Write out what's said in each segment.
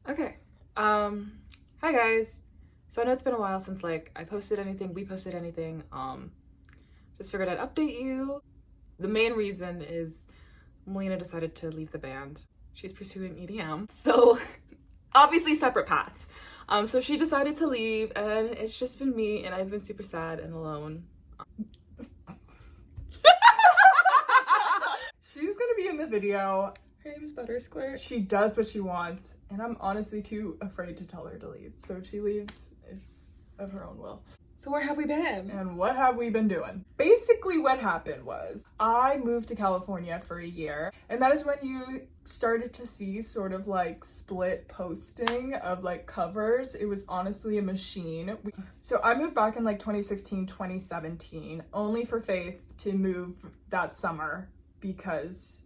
Okay. Hi guys. So I know it's been a while since we posted anything. Just figured I'd update you. The main reason is Melina decided to leave the band. She's pursuing EDM. So obviously separate paths. So she decided to leave and it's just been me and I've been super sad and alone. She's gonna be in the video. Her name is Buttersquirt. She does what she wants, and I'm honestly too afraid to tell her to leave. So if she leaves, it's of her own will. So where have we been? And what have we been doing? Basically what happened was I moved to California for a year, and that is when you started to see sort of like split posting of like covers. It was honestly a machine. So I moved back in like 2016, 2017, only for Faith to move that summer because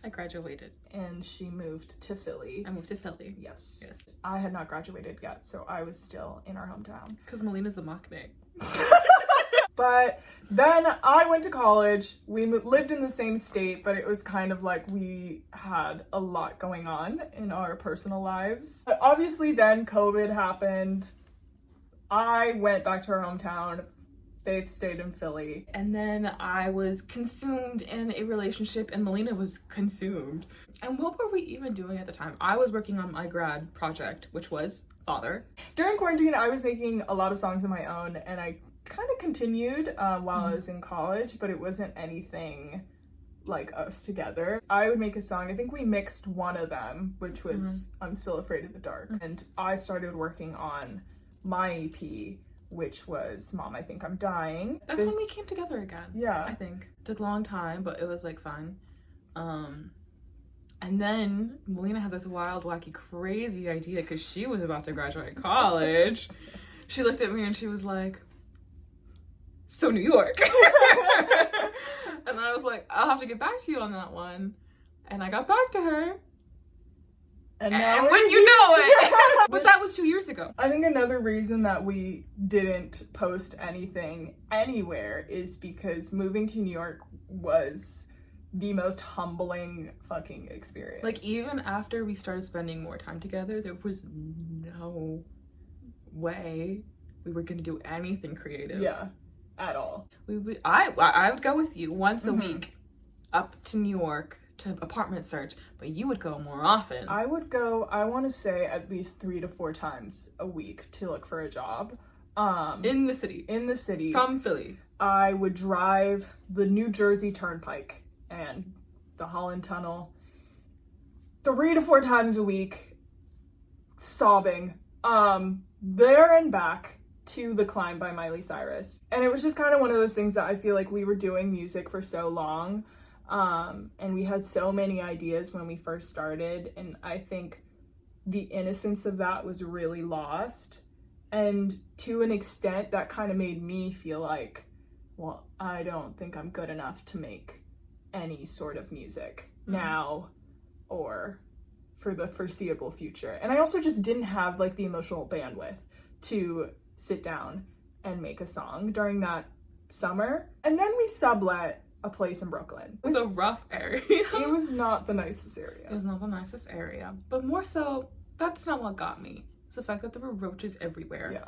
I graduated. and she moved to Philly. I moved to Philly. Yes. Yes. I had not graduated yet, so I was still in our hometown. Because Melina's a maknae. But then I went to college. We lived in the same state, but it was kind of like we had a lot going on in our personal lives. But obviously then COVID happened. I went back to our hometown. Faith stayed in Philly. And then I was consumed in a relationship and Melina was consumed. And what were we even doing at the time? I was working on my grad project, which was Father. During quarantine, I was making a lot of songs of my own, and I kind of continued while I was in college, but it wasn't anything like us together. I would make a song. I think we mixed one of them, which was I'm Still Afraid of the Dark. And I started working on my EP, which was Mom, I Think I'm Dying. That's when we came together again. Yeah. I think. Took a long time, but it was like fun. And then Melina had this wild, wacky, crazy idea because she was about to graduate college. She looked at me and she was like, so New York. And I was like, I'll have to get back to you on that one. And I got back to her. And now when you know it. But that was 2 years ago. I think another reason that we didn't post anything anywhere is because moving to New York was the most humbling fucking experience. Like, even after we started spending more time together, there was no way we were gonna do anything creative. Yeah, at all. I would go with you once a week up to New York to apartment search, but you would go more often. I would go, I want to say at least 3 to 4 times a week to look for a job. In the city. In the city. From Philly. I would drive the New Jersey Turnpike and the Holland Tunnel 3 to 4 times a week, sobbing, there and back to The Climb by Miley Cyrus. And it was just kind of one of those things that I feel like we were doing music for so long, and we had so many ideas when we first started, and I think the innocence of that was really lost. And to an extent, that kind of made me feel like, well, I don't think I'm good enough to make any sort of music now or for the foreseeable future. And I also just didn't have like the emotional bandwidth to sit down and make a song during that summer. And then we sublet a place in Brooklyn. It was a rough area. It was not the nicest area. It was not the nicest area. But more so, that's not what got me. It's the fact that there were roaches everywhere. Yeah.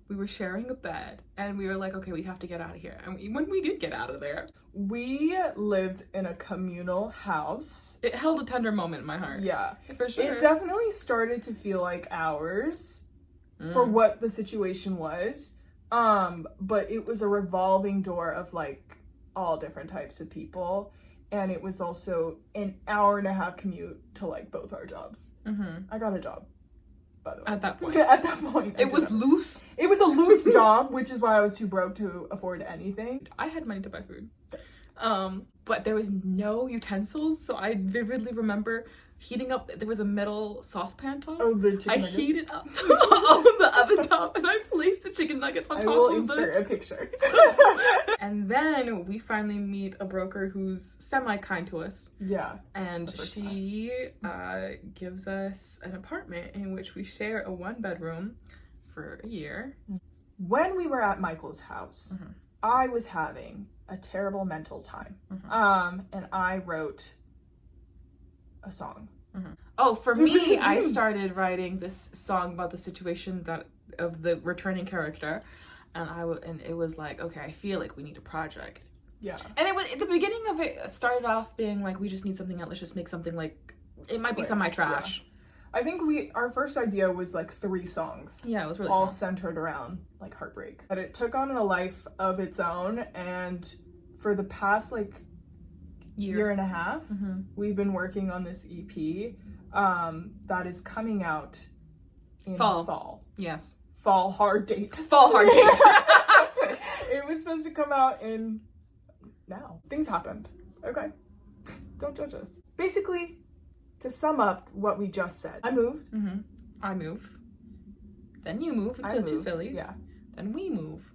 We were sharing a bed and we were like, okay, we have to get out of here. And when we did get out of there, we lived in a communal house. It held a tender moment in my heart. Yeah. For sure. It definitely started to feel like ours for what the situation was. But it was a revolving door of like all different types of people. And it was also an 1.5-hour commute to like both our jobs. I got a job, by the way. At that point. At that point. It was loose. It was a loose job, which is why I was too broke to afford anything. I had money to buy food. But there was no utensils, so I vividly remember heating up, there was a metal saucepan top. Oh, the chicken nuggets? Heated up on the oven top and I placed the chicken nuggets on top of it. I will insert a picture. And then we finally meet a broker who's semi-kind to us. Yeah. And she gives us an apartment in which we share a 1-bedroom for a year. When we were at Michael's house, I was having a terrible mental time. And I wrote a song Oh, for me, I started writing this song about the situation of the returning character, and it was like, okay, I feel like we need a project. Yeah. And it was at the beginning of it started off being like, we just need something out. Let's just make something like it might be semi-trash. Yeah. I think our first idea was like 3 songs. Yeah, it was really all small. centered around like heartbreak. But it took on a life of its own, and for the past like year and a half, we've been working on this EP that is coming out in fall. Yes. Fall hard date. Fall hard date. It was supposed to come out in now. Things happened. Okay. Don't judge us. Basically, to sum up what we just said, I moved. I move. Then you move to Philly. Yeah. Then we move.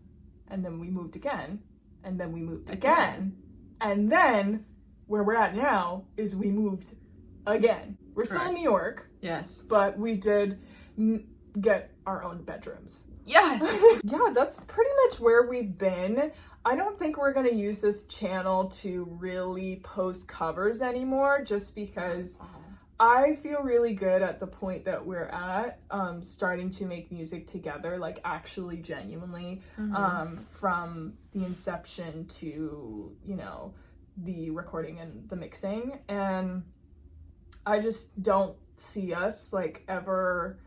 And then we moved again. And then we moved again. And then where we're at now is we moved again. We're still in New York. Yes. But we did get our own bedrooms. Yes. Yeah, that's pretty much where we've been. I don't think we're going to use this channel to really post covers anymore, just because I feel really good at the point that we're at, starting to make music together, like actually genuinely, from the inception to, you know, the recording and the mixing. And I just don't see us like ever,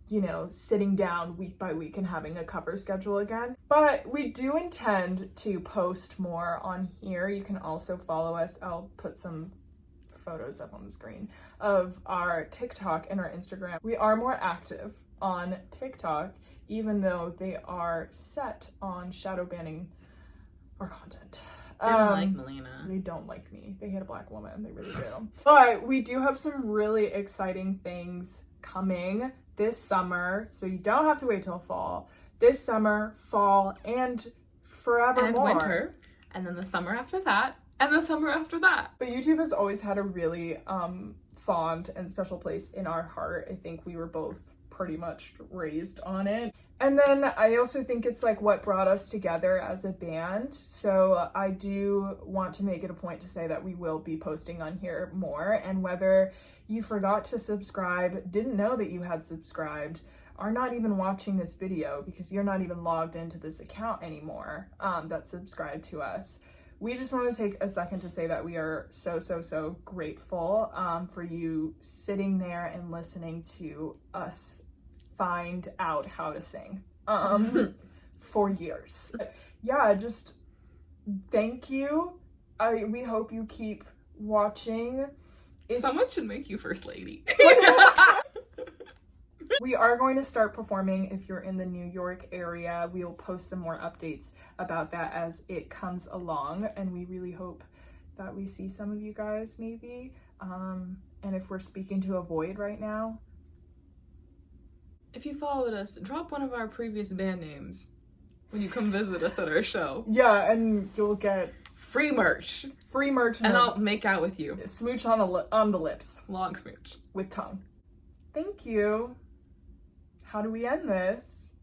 you know, sitting down week by week and having a cover schedule again. But we do intend to post more on here. You can also follow us. I'll put some photos up on the screen of our TikTok and our Instagram. We are more active on TikTok, even though they are set on shadow banning our content. They don't like Melina. They don't like me. They hate a black woman. They really do. But we do have some really exciting things coming this summer, so you don't have to wait till fall. This summer, fall, and forevermore. And winter. And then the summer after that. And the summer after that. But YouTube has always had a really fond and special place in our heart. I think we were both pretty much raised on it. And then I also think it's like what brought us together as a band. So I do want to make it a point to say that we will be posting on here more. And whether you forgot to subscribe, didn't know that you had subscribed, are not even watching this video because you're not even logged into this account anymore, that's subscribed to us. We just want to take a second to say that we are so grateful for you sitting there and listening to us find out how to sing for years. Yeah, just thank you. We hope you keep watching. Someone should make you first lady. We are going to start performing if you're in the New York area. We will post some more updates about that as it comes along, and we really hope that we see some of you guys maybe. And if we're speaking to a void right now, if you followed us, drop one of our previous band names when you come visit us at our show. Yeah, and you'll get free merch. Free merch. And I'll make out with you. Smooch on the lips. Long smooch. With tongue. Thank you. How do we end this?